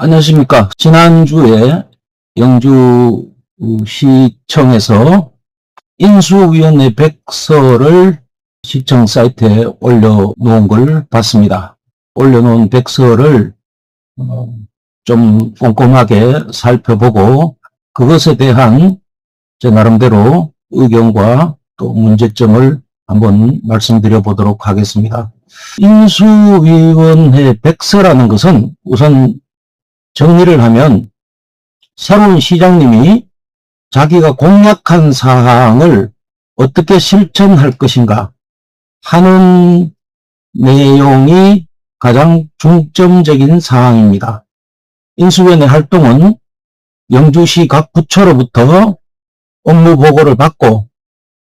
안녕하십니까. 지난주에 영주시청에서 인수위원회 백서를 시청 사이트에 올려놓은 걸 봤습니다. 올려놓은 백서를 좀 꼼꼼하게 살펴보고 그것에 대한 제 나름대로 의견과 또 문제점을 한번 말씀드려 보도록 하겠습니다. 인수위원회 백서라는 것은 우선 정리를 하면 새로운 시장님이 자기가 공약한 사항을 어떻게 실천할 것인가 하는 내용이 가장 중점적인 사항입니다. 인수위원회 활동은 영주시 각 부처로부터 업무 보고를 받고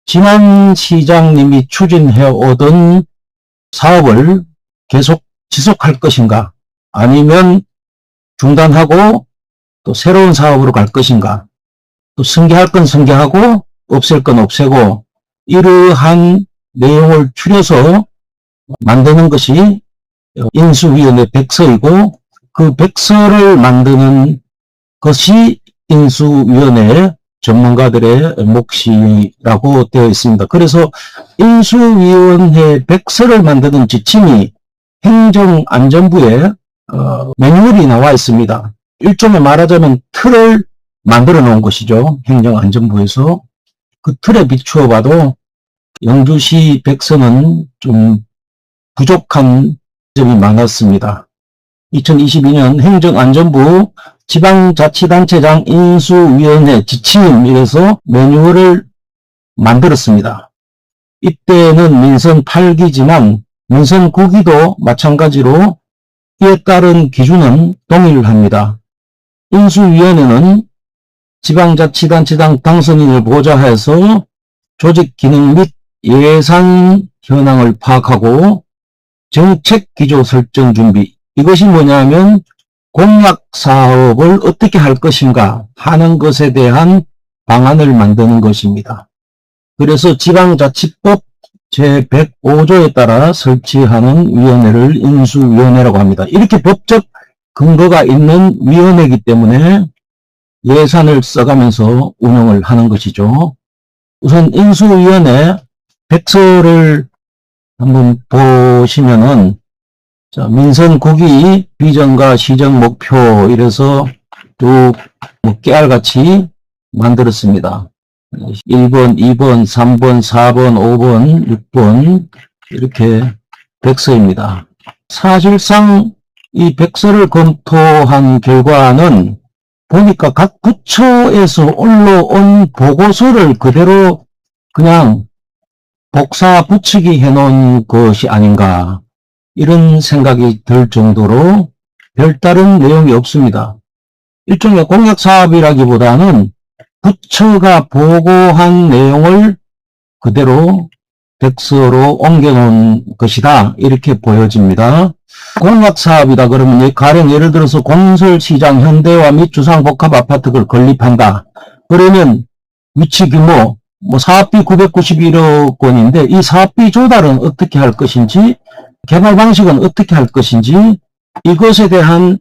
지난 시장님이 추진해 오던 사업을 계속 지속할 것인가 아니면 중단하고 또 새로운 사업으로 갈 것인가 또 승계할 건 승계하고 없앨 건 없애고 이러한 내용을 추려서 만드는 것이 인수위원회 백서이고 그 백서를 만드는 것이 인수위원회 전문가들의 몫이라고 되어 있습니다. 그래서 인수위원회 백서를 만드는 지침이 행정안전부에 매뉴얼이 나와 있습니다. 일종의 말하자면 틀을 만들어 놓은 것이죠. 행정안전부에서. 그 틀에 비추어 봐도 영주시 백서는 좀 부족한 점이 많았습니다. 2022년 행정안전부 지방자치단체장 인수위원회 지침 이래서 매뉴얼을 만들었습니다. 이때는 민선 8기지만 민선 9기도 마찬가지로 이에 따른 기준은 동일합니다. 인수위원회는 지방자치단체장 당선인을 보좌해서 조직 기능 및 예산 현황을 파악하고 정책 기조 설정 준비. 이것이 뭐냐면 공약 사업을 어떻게 할 것인가 하는 것에 대한 방안을 만드는 것입니다. 그래서 지방자치법 제105조에 따라 설치하는 위원회를 인수위원회라고 합니다. 이렇게 법적 근거가 있는 위원회이기 때문에 예산을 써가면서 운영을 하는 것이죠. 우선 인수위원회 백서를 한번 보시면은 자, 민선 9기 비전과 시정 목표 이래서 쭉 깨알같이 만들었습니다. 1번, 2번, 3번, 4번, 5번, 6번 이렇게 백서입니다. 사실상 이 백서를 검토한 결과는 보니까 각 부처에서 올라온 보고서를 그대로 그냥 복사 붙이기 해놓은 것이 아닌가 이런 생각이 들 정도로 별다른 내용이 없습니다. 일종의 공약사업이라기보다는 부처가 보고한 내용을 그대로 백서로 옮겨놓은 것이다 이렇게 보여집니다. 공약사업이다 그러면 가령 예를 들어서 공설시장 현대화 및 주상복합아파트를 건립한다. 그러면 위치 규모 사업비 991억 원인데 이 사업비 조달은 어떻게 할 것인지 개발 방식은 어떻게 할 것인지 이것에 대한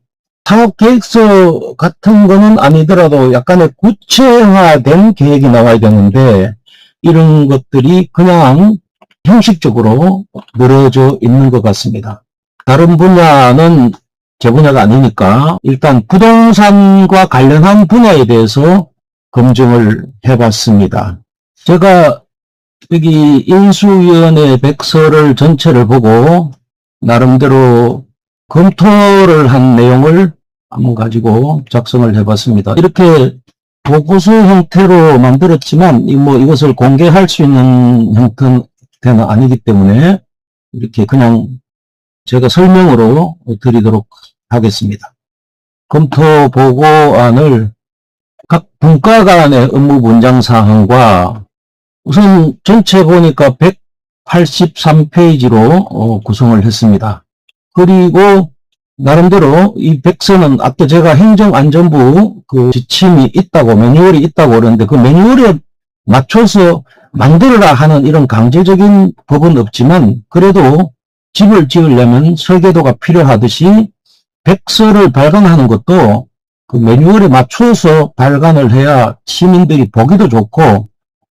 사업계획서 같은 거는 아니더라도 약간의 구체화된 계획이 나와야 되는데 이런 것들이 그냥 형식적으로 늘어져 있는 것 같습니다. 다른 분야는 제 분야가 아니니까 일단 부동산과 관련한 분야에 대해서 검증을 해봤습니다. 제가 여기 인수위원회 백서를 전체를 보고 나름대로 검토를 한 내용을 한번 가지고 작성을 해봤습니다. 이렇게 보고서 형태로 만들었지만 이것을 공개할 수 있는 형태는 아니기 때문에 이렇게 그냥 제가 설명으로 드리도록 하겠습니다. 검토 보고안을 각 분과 간의 업무 분장 사항과 우선 전체 보니까 183페이지로 구성을 했습니다. 그리고 나름대로 이 백서는 아까 제가 행정안전부 그 지침이 있다고 매뉴얼이 있다고 그러는데 그 매뉴얼에 맞춰서 만들어라 하는 이런 강제적인 법은 없지만 그래도 집을 지으려면 설계도가 필요하듯이 백서를 발간하는 것도 그 매뉴얼에 맞춰서 발간을 해야 시민들이 보기도 좋고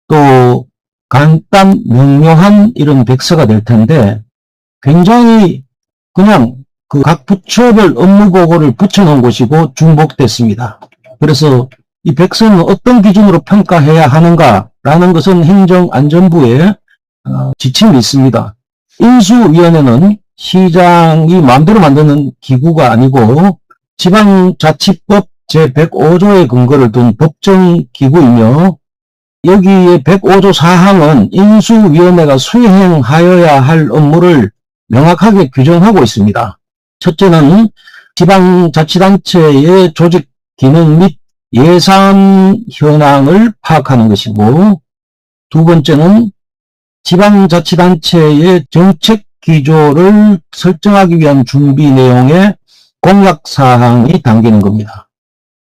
또 간단 명료한 이런 백서가 될 텐데 굉장히 그냥 그 각 부처별 업무 보고를 붙여놓은 것이고 중복됐습니다. 그래서 이 백서는 어떤 기준으로 평가해야 하는가라는 것은 행정안전부의 지침이 있습니다. 인수위원회는 시장이 마음대로 만드는 기구가 아니고 지방자치법 제105조의 근거를 둔 법정기구이며 여기에 105조 사항은 인수위원회가 수행하여야 할 업무를 명확하게 규정하고 있습니다. 첫째는 지방자치단체의 조직 기능 및 예산 현황을 파악하는 것이고 두 번째는 지방자치단체의 정책 기조를 설정하기 위한 준비 내용의 공약사항이 담기는 겁니다.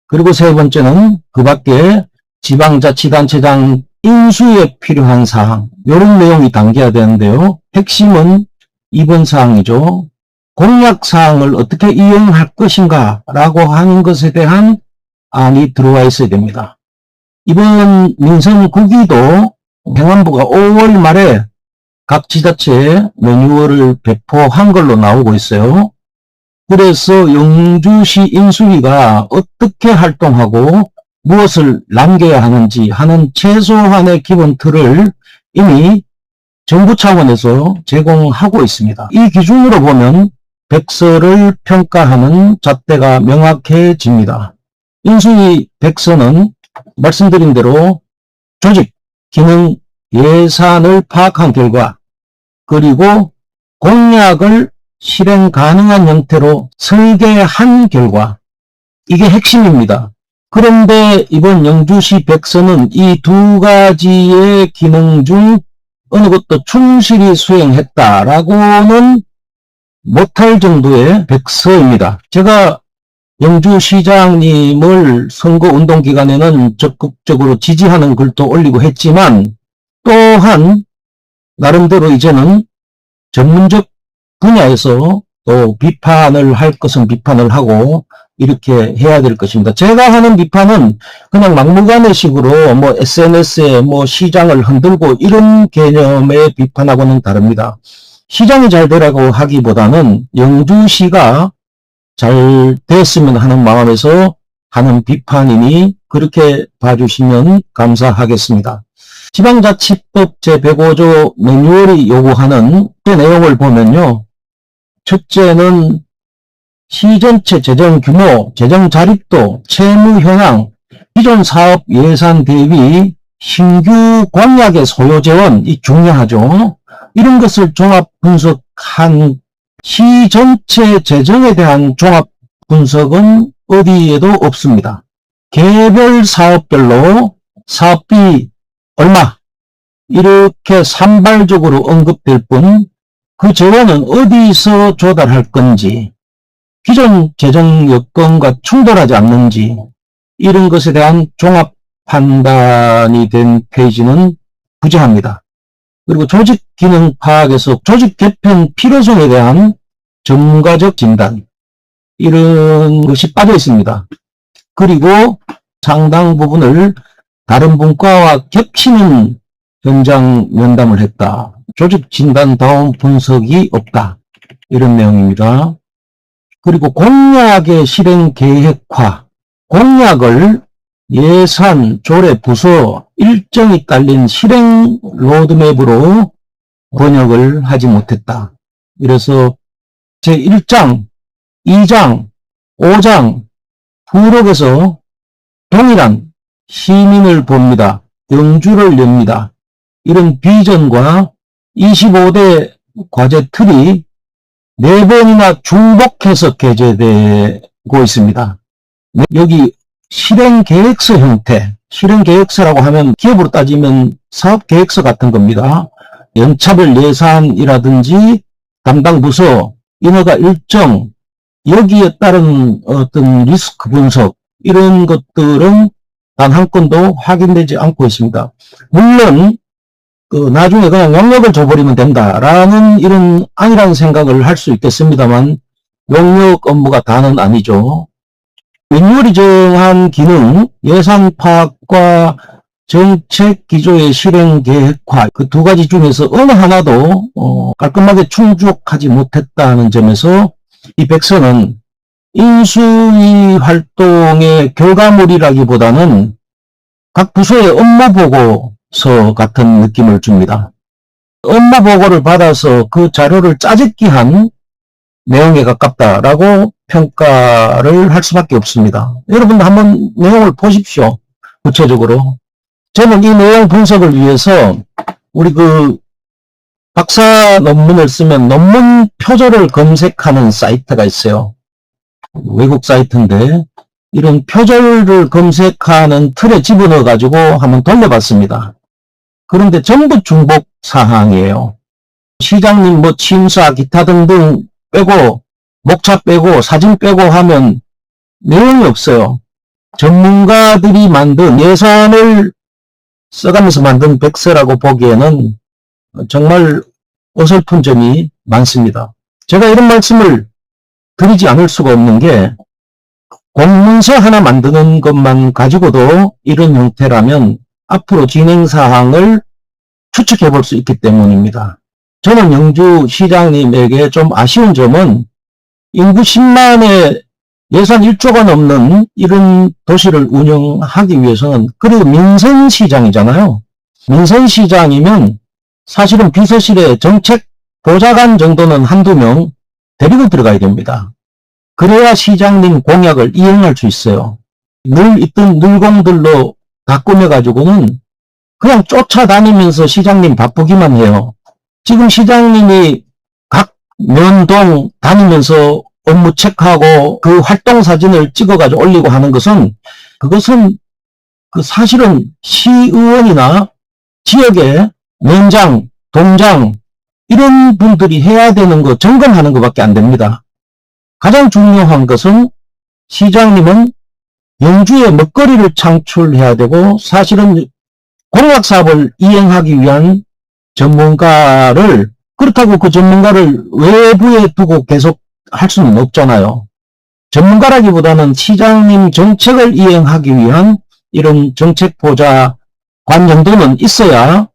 그리고 세 번째는 그 밖에 지방자치단체장 인수에 필요한 사항, 이런 내용이 담겨야 되는데요. 핵심은 이번 사항이죠. 공약사항을 어떻게 이용할 것인가 라고 하는 것에 대한 안이 들어와 있어야 됩니다. 이번 민선국의도 행안부가 5월 말에 각 지자체에 매뉴얼을 배포한 걸로 나오고 있어요. 그래서 영주시 인수위가 어떻게 활동하고 무엇을 남겨야 하는지 하는 최소한의 기본 틀을 이미 정부 차원에서 제공하고 있습니다. 이 기준으로 보면 백서를 평가하는 잣대가 명확해집니다. 인수위 백서는 말씀드린 대로 조직, 기능, 예산을 파악한 결과 그리고 공약을 실행 가능한 형태로 설계한 결과 이게 핵심입니다. 그런데 이번 영주시 백서는 이 두 가지의 기능 중 어느 것도 충실히 수행했다라고는 못할 정도의 백서입니다. 제가 영주시장님을 선거운동 기간에는 적극적으로 지지하는 글도 올리고 했지만 또한 나름대로 이제는 전문적 분야에서 또 비판을 할 것은 비판을 하고 이렇게 해야 될 것입니다. 제가 하는 비판은 그냥 막무가내식으로 뭐 SNS에 뭐 시장을 흔들고 이런 개념의 비판하고는 다릅니다. 시장이 잘 되라고 하기보다는 영주시가 잘 됐으면 하는 마음에서 하는 비판이니 그렇게 봐주시면 감사하겠습니다. 지방자치법 제105조 매뉴얼이 요구하는 그 내용을 보면요. 첫째는 시 전체 재정 규모, 재정 자립도, 채무 현황, 기존 사업 예산 대비 신규 공약의 소요 재원, 이 중요하죠. 이런 것을 종합 분석한 시 전체 재정에 대한 종합 분석은 어디에도 없습니다. 개별 사업별로 사업비 얼마 이렇게 산발적으로 언급될 뿐 그 재원은 어디서 조달할 건지 기존 재정 여건과 충돌하지 않는지 이런 것에 대한 종합 판단이 된 페이지는 부재합니다. 그리고 조직 기능 파악에서 조직 개편 필요성에 대한 전문가적 진단 이런 것이 빠져 있습니다. 그리고 상당 부분을 다른 분과와 겹치는 현장 면담을 했다. 조직 진단다운 분석이 없다. 이런 내용입니다. 그리고 공약의 실행 계획화, 공약을 예산, 조례, 부서 일정이 딸린 실행 로드맵으로 번역을 하지 못했다. 그래서 제1장, 2장, 5장 부록에서 동일한 시민을 봅니다. 영주를 엽니다. 이런 비전과 25대 과제 틀이 4번이나 중복해서 게재되고 있습니다. 여기 실행계획서 형태, 실행계획서라고 하면 기업으로 따지면 사업계획서 같은 겁니다. 연차별 예산이라든지 담당 부서, 인허가 일정, 여기에 따른 어떤 리스크 분석 이런 것들은 단 한 건도 확인되지 않고 있습니다. 물론 나중에 그냥 영역을 줘버리면 된다라는 이런 아니라는 생각을 할 수 있겠습니다만 용역 업무가 다는 아니죠. 매뉴얼이 정한 기능, 예산 파악과 정책 기조의 실행 계획화, 그 두 가지 중에서 어느 하나도 깔끔하게 충족하지 못했다는 점에서 이 백서는 인수위 활동의 결과물이라기보다는 각 부서의 업무보고서 같은 느낌을 줍니다. 업무보고를 받아서 그 자료를 짜집기 한 내용에 가깝다라고 평가를 할 수밖에 없습니다. 여러분도 한번 내용을 보십시오. 구체적으로. 저는 이 내용 분석을 위해서 우리 박사 논문을 쓰면 논문 표절을 검색하는 사이트가 있어요. 외국 사이트인데 이런 표절을 검색하는 틀에 집어넣어 가지고 한번 돌려봤습니다. 그런데 전부 중복 사항이에요. 시장님 취임사 기타 등등 빼고 목차 빼고 사진 빼고 하면 내용이 없어요. 전문가들이 만든 예산을 써가면서 만든 백서라고 보기에는 정말 어설픈 점이 많습니다. 제가 이런 말씀을 드리지 않을 수가 없는 게 공문서 하나 만드는 것만 가지고도 이런 형태라면 앞으로 진행사항을 추측해 볼 수 있기 때문입니다. 저는 영주시장님에게 좀 아쉬운 점은 인구 10만의 예산 1조가 넘는 이런 도시를 운영하기 위해서는, 그리고 민선시장이잖아요. 민선시장이면 사실은 비서실에 정책 보좌관 정도는 한두 명 데리고 들어가야 됩니다. 그래야 시장님 공약을 이행할 수 있어요. 늘 있던 늘공들로 다 꾸며가지고는 그냥 쫓아다니면서 시장님 바쁘기만 해요. 지금 시장님이 각 면동 다니면서 업무 체크하고 그 활동 사진을 찍어가지고 올리고 하는 것은, 그것은 사실은 시의원이나 지역의 면장, 동장 이런 분들이 해야 되는 거 점검하는 것밖에 안 됩니다. 가장 중요한 것은 시장님은 영주의 먹거리를 창출해야 되고, 사실은 공약사업을 이행하기 위한 전문가를, 그렇다고 그 전문가를 외부에 두고 계속 할 수는 없잖아요. 전문가라기보다는 시장님 정책을 이행하기 위한 이런 정책보좌관 정도는 있어야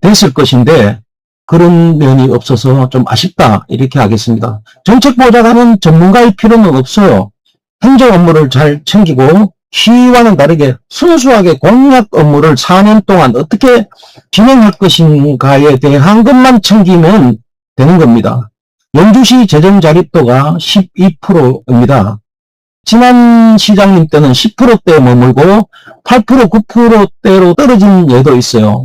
됐을 것인데 그런 면이 없어서 좀 아쉽다, 이렇게 하겠습니다. 정책보좌관은 전문가일 필요는 없어요. 행정 업무를 잘 챙기고 시와는 다르게 순수하게 공약 업무를 4년 동안 어떻게 진행할 것인가에 대한 것만 챙기면 되는 겁니다. 영주시 재정 자립도가 12%입니다. 지난 시장님 때는 10%대에 머물고 8%, 9%대로 떨어진 예도 있어요.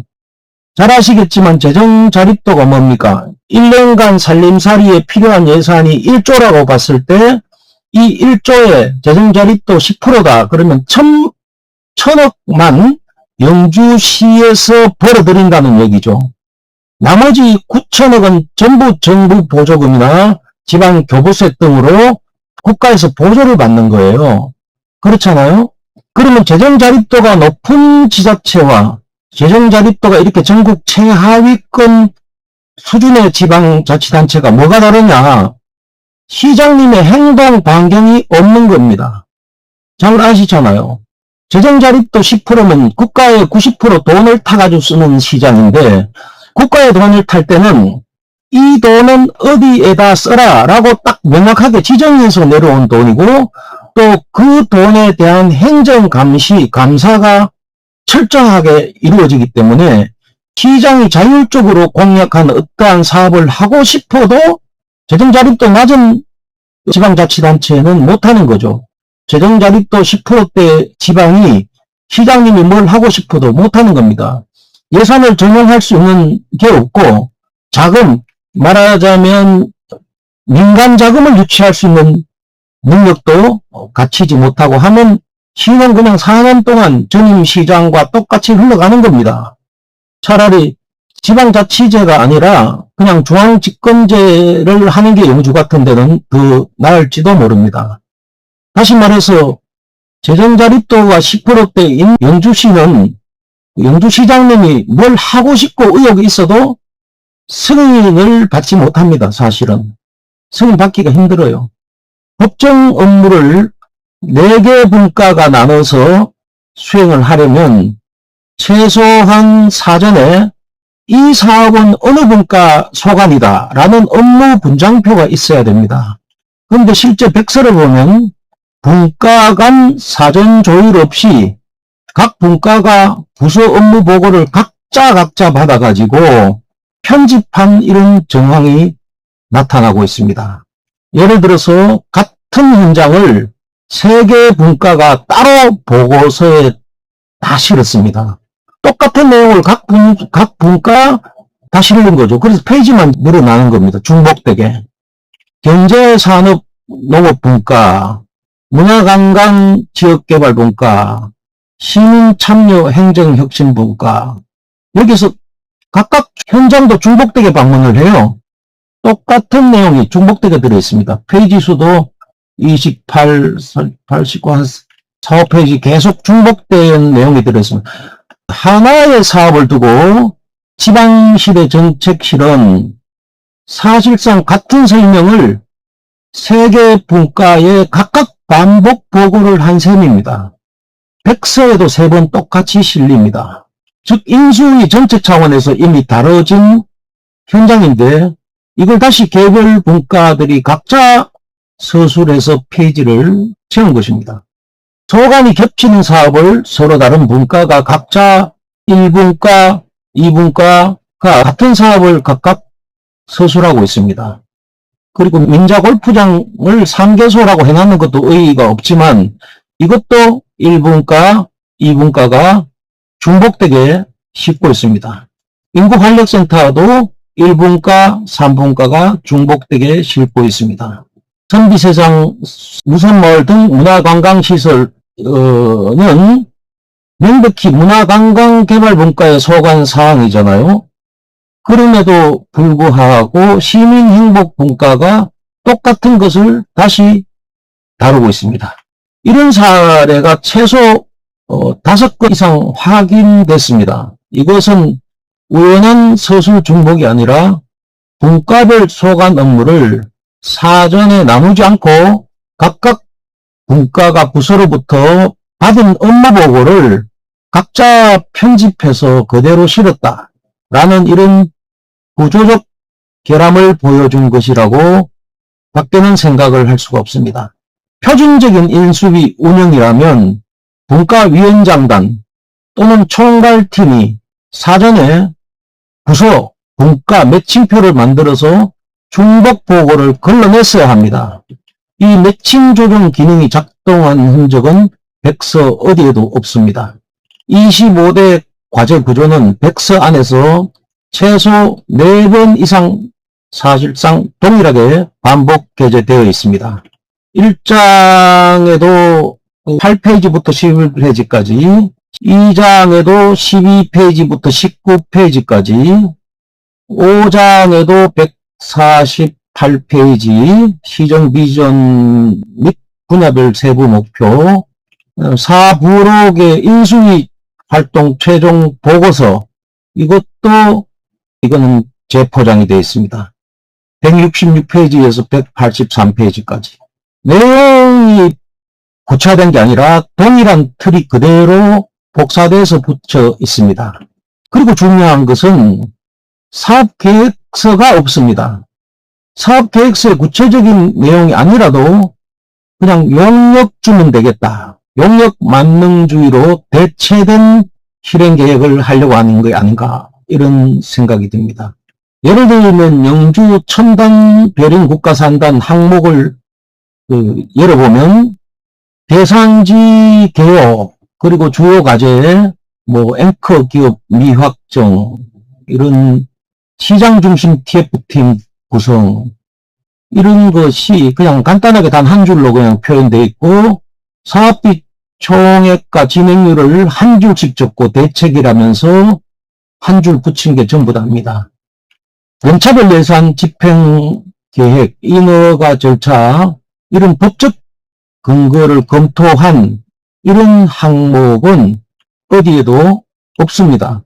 잘 아시겠지만 재정 자립도가 뭡니까? 1년간 살림살이에 필요한 예산이 1조라고 봤을 때 이 1조의 재정 자립도 10%다. 그러면 1,000억만 영주시에서 벌어들인다는 얘기죠. 나머지 9천억은 전부 정부 보조금이나 지방 교부세 등으로 국가에서 보조를 받는 거예요. 그렇잖아요? 그러면 재정 자립도가 높은 지자체와 재정 자립도가 이렇게 전국 최하위권 수준의 지방자치단체가 뭐가 다르냐? 시장님의 행동 반경이 없는 겁니다. 잘 아시잖아요. 재정 자립도 10%면 국가의 90% 돈을 타가지고 쓰는 시장인데, 국가의 돈을 탈 때는 이 돈은 어디에다 써라 라고 딱 명확하게 지정해서 내려온 돈이고, 또 그 돈에 대한 행정 감시, 감사가 철저하게 이루어지기 때문에 시장이 자율적으로 공약한 어떠한 사업을 하고 싶어도 재정 자립도 낮은 지방자치단체는 못하는 거죠. 재정 자립도 10%대 지방이 시장님이 뭘 하고 싶어도 못하는 겁니다. 예산을 전용할 수 있는 게 없고, 자금, 말하자면 민간 자금을 유치할 수 있는 능력도 갖추지 못하고 하면 시는 그냥 4년 동안 전임 시장과 똑같이 흘러가는 겁니다. 차라리 지방자치제가 아니라 그냥 중앙집권제를 하는 게 영주 같은 데는 더 나을지도 모릅니다. 다시 말해서 재정자립도가 10%대인 영주시는 영주시장님이 뭘 하고 싶고 의욕이 있어도 승인을 받지 못합니다. 사실은 승인 받기가 힘들어요. 법정 업무를 4개 분과가 나눠서 수행을 하려면 최소한 사전에 이 사업은 어느 분과 소관이다 라는 업무 분장표가 있어야 됩니다. 그런데 실제 백서를 보면 분과 간 사전 조율 없이 각 분과가 부서 업무 보고를 각자 받아가지고 편집한 이런 정황이 나타나고 있습니다. 예를 들어서 같은 현장을 3개 분과가 따로 보고서에 다 실었습니다. 똑같은 내용을 각 분과 다 실는 거죠. 그래서 페이지만 늘어나는 겁니다. 중복되게. 경제산업농업분과, 문화관광지역개발분과, 시민참여행정혁신분과, 여기서 각각 현장도 중복되게 방문을 해요. 똑같은 내용이 중복되게 들어있습니다. 페이지 수도 28, 89, 한 4, 5페이지 계속 중복된 내용이 들어있습니다. 하나의 사업을 두고 지방실의 정책실은 사실상 같은 설명을 3개 분과에 각각 반복 보고를 한 셈입니다. 백서에도 3번 똑같이 실립니다. 즉 인수위 정책 차원에서 이미 다뤄진 현장인데 이걸 다시 개별 분과들이 각자 서술해서 페이지를 채운 것입니다. 소관이 겹치는 사업을 서로 다른 분과가 각자 1분과, 2분과가 같은 사업을 각각 서술하고 있습니다. 그리고 민자골프장을 3개소라고 해놨는 것도 의의가 없지만 이것도 1분과, 2분과가 중복되게 싣고 있습니다. 인구활력센터도 1분과, 3분과가 중복되게 싣고 있습니다. 선비세장, 무선마을 등 문화관광시설은 명백히 문화관광개발분과의 소관 사항이잖아요. 그럼에도 불구하고 시민행복분과가 똑같은 것을 다시 다루고 있습니다. 이런 사례가 최소 5건 이상 확인됐습니다. 이것은 우연한 서술 중복이 아니라 분과별 소관 업무를 사전에 나누지 않고 각각 분과가 부서로부터 받은 업무 보고를 각자 편집해서 그대로 실었다라는 이런 구조적 결함을 보여준 것이라고 밖에는 생각을 할 수가 없습니다. 표준적인 인수위 운영이라면 분과위원장단 또는 총괄팀이 사전에 부서, 분과 매칭표를 만들어서 중복 보고를 걸러냈어야 합니다. 이 매칭 조정 기능이 작동한 흔적은 백서 어디에도 없습니다. 25대 과제 구조는 백서 안에서 최소 4번 이상 사실상 동일하게 반복 게재되어 있습니다. 1장에도 8페이지부터 11페이지까지, 2장에도 12페이지부터 19페이지까지, 5장에도 148페이지, 시정 비전 및 분야별 세부 목표, 4부록의 인수위 활동 최종 보고서, 이거는 재포장이 되어 있습니다. 166페이지에서 183페이지까지. 내용이 고쳐된 게 아니라 동일한 틀이 그대로 복사돼서 붙여 있습니다. 그리고 중요한 것은 사업계획서가 없습니다. 사업계획서의 구체적인 내용이 아니라도 그냥 용역 주면 되겠다. 용역 만능주의로 대체된 실행계획을 하려고 하는 게 아닌가 이런 생각이 듭니다. 예를 들면 영주 첨단 배령 국가산단 항목을 열어보면 대상지 개요 그리고 주요 과제 앵커 기업 미확정 이런 시장 중심 TF팀 구성 이런 것이 그냥 간단하게 단 한 줄로 그냥 표현되어 있고 사업비 총액과 진행률을 한 줄씩 적고 대책이라면서 한 줄 붙인 게 전부 다입니다. 원차별 예산 집행 계획, 인허가 절차 이런 법적 근거를 검토한 이런 항목은 어디에도 없습니다.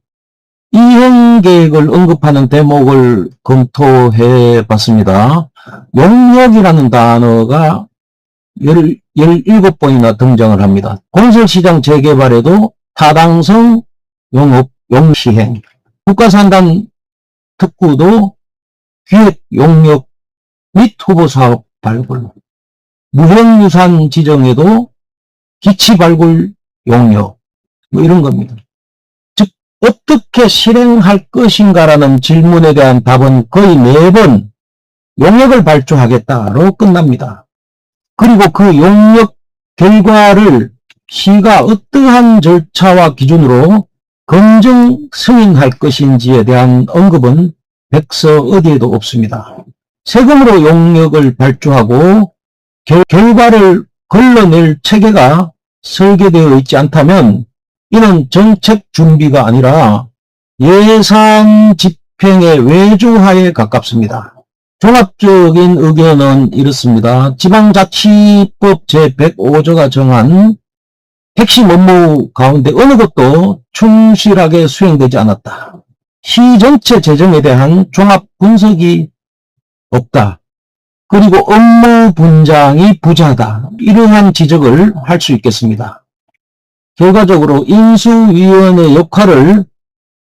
이행계획을 언급하는 대목을 검토해 봤습니다. 용역이라는 단어가 17번이나 등장을 합니다. 건설시장 재개발에도 타당성 용업 용시행, 국가산단 특구도 기획 용역 및 후보사업 발굴, 무형유산 지정에도 기치 발굴 용역, 뭐 이런 겁니다. 즉 어떻게 실행할 것인가라는 질문에 대한 답은 거의 매번 용역을 발주하겠다로 끝납니다. 그리고 그 용역 결과를 시가 어떠한 절차와 기준으로 검증 승인할 것인지에 대한 언급은 백서 어디에도 없습니다. 세금으로 용역을 발주하고 결과를 걸러낼 체계가 설계되어 있지 않다면 이는 정책 준비가 아니라 예산 집행의 외주화에 가깝습니다. 종합적인 의견은 이렇습니다. 지방자치법 제105조가 정한 핵심 업무 가운데 어느 것도 충실하게 수행되지 않았다. 시 전체 재정에 대한 종합 분석이 없다. 그리고 업무 분장이 부재하다. 이러한 지적을 할 수 있겠습니다. 결과적으로 인수위원회 역할을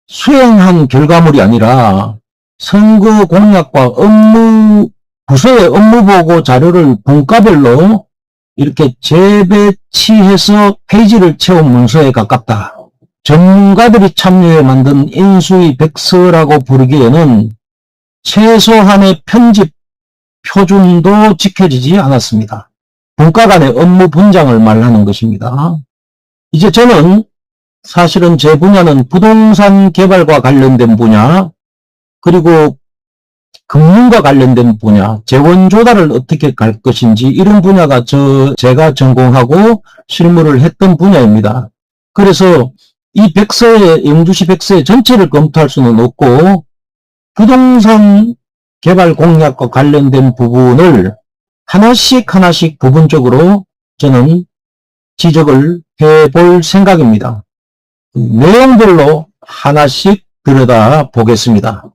수행한 결과물이 아니라 선거 공약과 부서의 업무보고 자료를 분과별로 이렇게 재배치해서 페이지를 채운 문서에 가깝다. 전문가들이 참여해 만든 인수위 백서라고 부르기에는 최소한의 편집 표준도 지켜지지 않았습니다. 분과 간의 업무 분장을 말하는 것입니다. 이제 저는 사실은 제 분야는 부동산 개발과 관련된 분야, 그리고 금융과 관련된 분야, 재원 조달을 어떻게 갈 것인지 이런 분야가 제가 전공하고 실무를 했던 분야입니다. 그래서 이 백서의 영주시 백서의 전체를 검토할 수는 없고 부동산 개발 공약과 관련된 부분을 하나씩 부분적으로 저는 지적을 해볼 생각입니다. 내용별로 하나씩 들여다 보겠습니다.